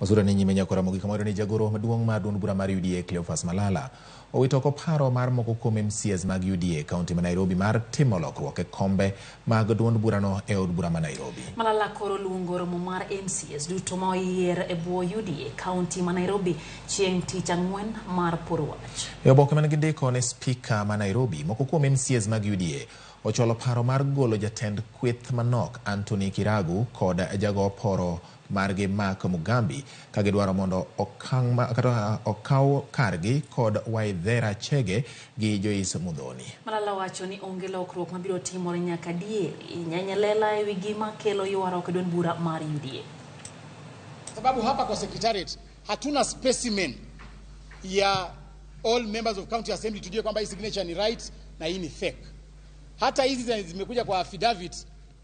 Masura ni nyimenya kora mogi kamoro ni jagoro maduong' mar duond bura mar UDA Cleophas Malala owito ko paro mar moko kuom MCAs mag UDA kaunti ma Nairobi mar timo lokruok e kombe mag duond burano e od bura ma Nairobi. Malala koro luongo romo mar MCAs duto ma oyier e bwo UDA kaunti ma Nairobi chieng' tich ang'wen mar poro wach. E oboke man gindiko ne spika ma Nairobi, moko kuom MCAs mag UDA ocholo paro mar golo jatend kweth manok Anthony Kiragu kod jago poro margi Mark Mugambi ka gidwaro mondo okaw kargi kod Waithera Chege gi Joyce Mudhoni. Malala wacho ni onge lokruok mabiro timore nyaka dieri nyanyalela e wi gima kelo ywaruok e duond bura mar UDA. Sababu hapa kwa secretariat hatuna specimen ya all members of county assembly tujue kwamba hii signature ni right na hii ni fake. Hata hizi zimekuja kwa affidavit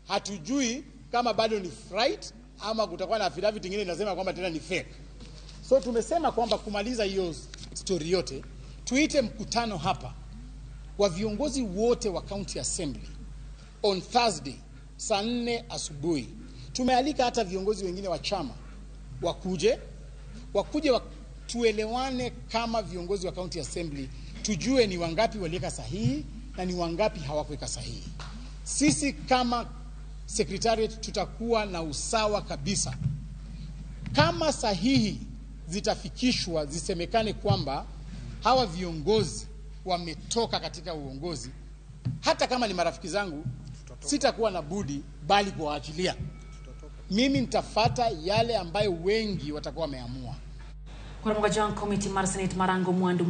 hatujui kama bado ni right ama kutakuwa na affidavit nyingine inasema kwamba tena ni fake. So tumesema kwamba kumaliza hiyo story yote tuite mkutano hapa wa viongozi wote wa county assembly on Thursday saa 4 asubuhi. Tumealika hata viongozi wengine wa chama wakuje tuelewane kama viongozi wa county assembly, tujue ni wangapi waliweka sahihi na ni wangapi hawakuweka sahihi. Sisi kama secretariat tutakuwa na usawa kabisa. Kama sahihi zitafikishwa zisemekane kwamba hawa viongozi wametoka katika uongozi, hata kama ni marafiki zangu sitakuwa na budi bali kuwaachilia. Mimi nitafuata yale ambayo wengi watakuwa wameamua. Kwa mwaga John Committee mar Senate Marango Mwandu